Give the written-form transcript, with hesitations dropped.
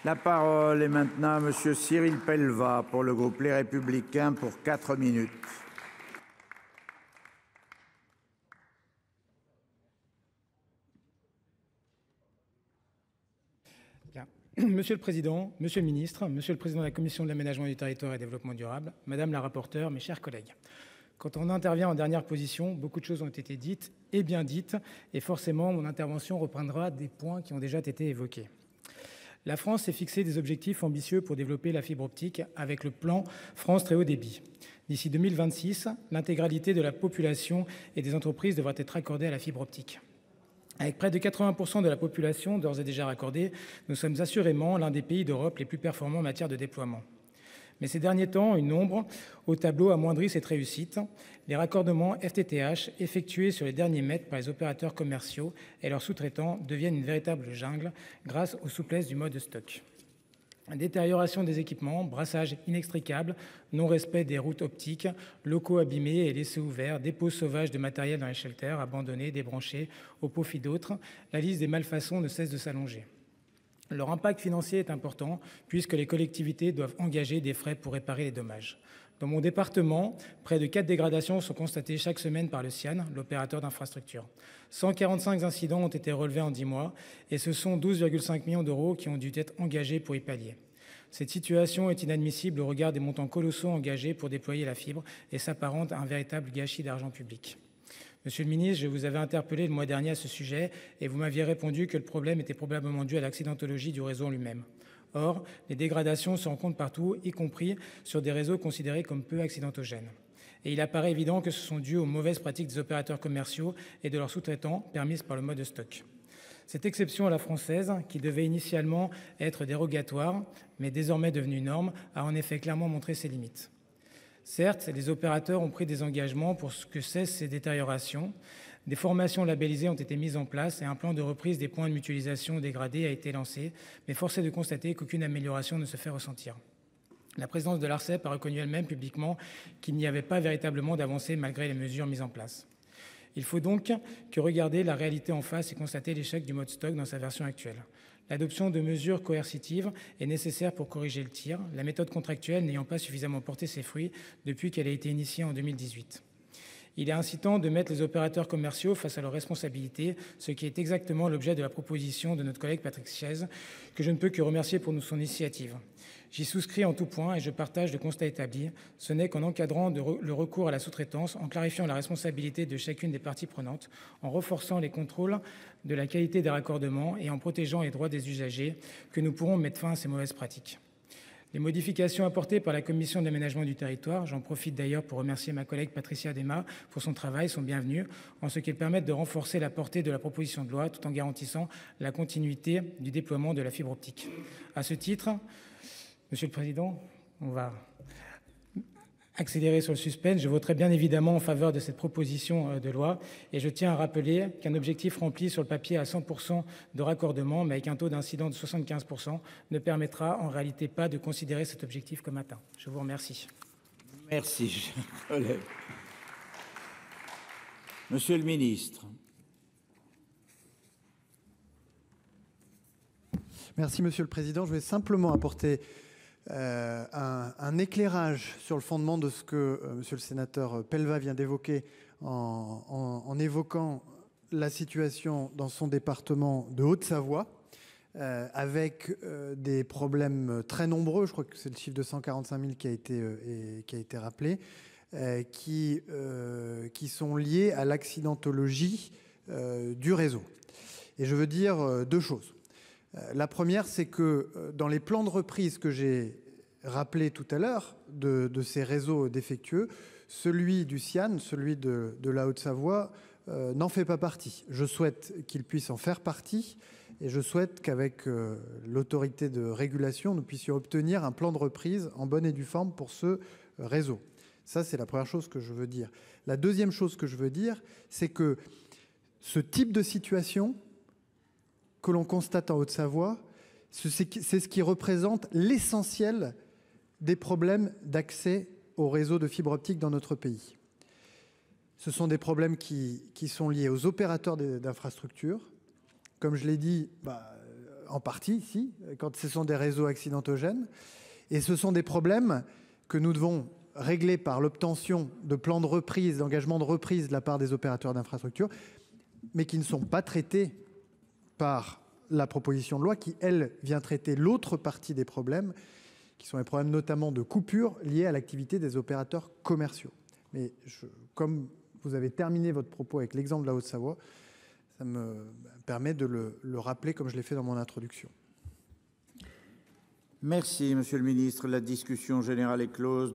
La parole est maintenant à monsieur Cyril Pellevat pour le groupe Les Républicains pour 4 minutes. Monsieur le Président, Monsieur le Ministre, Monsieur le Président de la Commission de l'aménagement du territoire et développement durable, Madame la rapporteure, mes chers collègues. Quand on intervient en dernière position, beaucoup de choses ont été dites et bien dites, et forcément mon intervention reprendra des points qui ont déjà été évoqués. La France s'est fixé des objectifs ambitieux pour développer la fibre optique avec le plan France Très Haut Débit. D'ici 2026, l'intégralité de la population et des entreprises devra être raccordée à la fibre optique. Avec près de 80% de la population d'ores et déjà raccordée, nous sommes assurément l'un des pays d'Europe les plus performants en matière de déploiement. Mais ces derniers temps, une ombre au tableau amoindrit cette réussite. Les raccordements FTTH effectués sur les derniers mètres par les opérateurs commerciaux et leurs sous-traitants deviennent une véritable jungle grâce aux souplesses du mode stock. Détérioration des équipements, brassage inextricable, non-respect des routes optiques, locaux abîmés et laissés ouverts, dépôts sauvages de matériel dans les shelters, abandonnés, débranchés, au profit d'autres, la liste des malfaçons ne cesse de s'allonger. Leur impact financier est important puisque les collectivités doivent engager des frais pour réparer les dommages. Dans mon département, près de 4 dégradations sont constatées chaque semaine par le CIAN, l'opérateur d'infrastructure. 145 incidents ont été relevés en 10 mois et ce sont 12,5 millions d'euros qui ont dû être engagés pour y pallier. Cette situation est inadmissible au regard des montants colossaux engagés pour déployer la fibre et s'apparente à un véritable gâchis d'argent public. Monsieur le ministre, je vous avais interpellé le mois dernier à ce sujet et vous m'aviez répondu que le problème était probablement dû à l'accidentologie du réseau en lui-même. Or, les dégradations se rencontrent partout, y compris sur des réseaux considérés comme peu accidentogènes. Et il apparaît évident que ce sont dus aux mauvaises pratiques des opérateurs commerciaux et de leurs sous-traitants permises par le mode stock. Cette exception à la française, qui devait initialement être dérogatoire, mais désormais devenue norme, a en effet clairement montré ses limites. Certes, les opérateurs ont pris des engagements pour que cessent ces détériorations. Des formations labellisées ont été mises en place et un plan de reprise des points de mutualisation dégradés a été lancé, mais force est de constater qu'aucune amélioration ne se fait ressentir. La présidence de l'ARCEP a reconnu elle-même publiquement qu'il n'y avait pas véritablement d'avancée malgré les mesures mises en place. Il faut donc que regarder la réalité en face et constater l'échec du mode stock dans sa version actuelle. L'adoption de mesures coercitives est nécessaire pour corriger le tir, la méthode contractuelle n'ayant pas suffisamment porté ses fruits depuis qu'elle a été initiée en 2018. Il est incitant de mettre les opérateurs commerciaux face à leurs responsabilités, ce qui est exactement l'objet de la proposition de notre collègue Patrick Chaize, que je ne peux que remercier pour son initiative. J'y souscris en tout point et je partage le constat établi. Ce n'est qu'en encadrant le recours à la sous-traitance, en clarifiant la responsabilité de chacune des parties prenantes, en renforçant les contrôles de la qualité des raccordements et en protégeant les droits des usagers que nous pourrons mettre fin à ces mauvaises pratiques. Les modifications apportées par la Commission de l'aménagement du territoire, j'en profite d'ailleurs pour remercier ma collègue Patricia Desmas pour son travail, sont bienvenues, en ce qu'elles permettent de renforcer la portée de la proposition de loi tout en garantissant la continuité du déploiement de la fibre optique. À ce titre, Monsieur le Président, on va accélérer sur le suspense. Je voterai bien évidemment en faveur de cette proposition de loi et je tiens à rappeler qu'un objectif rempli sur le papier à 100% de raccordement, mais avec un taux d'incident de 75%, ne permettra en réalité pas de considérer cet objectif comme atteint. Je vous remercie. Merci, cher collègue. Monsieur le ministre. Merci, Monsieur le Président. Je vais simplement apporter un éclairage sur le fondement de ce que monsieur le sénateur Pellevat vient d'évoquer en évoquant la situation dans son département de Haute-Savoie avec des problèmes très nombreux. Je crois que c'est le chiffre de 145 000 qui a été rappelé, qui sont liés à l'accidentologie du réseau. Et je veux dire deux choses. La première, c'est que dans les plans de reprise que j'ai rappelés tout à l'heure de ces réseaux défectueux, celui du CIAN, celui de la Haute-Savoie, n'en fait pas partie. Je souhaite qu'il puisse en faire partie et je souhaite qu'avec l'autorité de régulation, nous puissions obtenir un plan de reprise en bonne et due forme pour ce réseau. Ça, c'est la première chose que je veux dire. La deuxième chose que je veux dire, c'est que ce type de situation que l'on constate en Haute-Savoie, c'est ce qui représente l'essentiel des problèmes d'accès au réseau de fibre optique dans notre pays. Ce sont des problèmes qui sont liés aux opérateurs d'infrastructures. Comme je l'ai dit, En partie, si, quand ce sont des réseaux accidentogènes. Et ce sont des problèmes que nous devons régler par l'obtention de plans de reprise, d'engagement de reprise de la part des opérateurs d'infrastructure, mais qui ne sont pas traités par la proposition de loi qui, elle, vient traiter l'autre partie des problèmes, qui sont les problèmes notamment de coupures liées à l'activité des opérateurs commerciaux. Mais comme vous avez terminé votre propos avec l'exemple de la Haute-Savoie, ça me permet de le rappeler comme je l'ai fait dans mon introduction. Merci, Monsieur le Ministre. La discussion générale est close.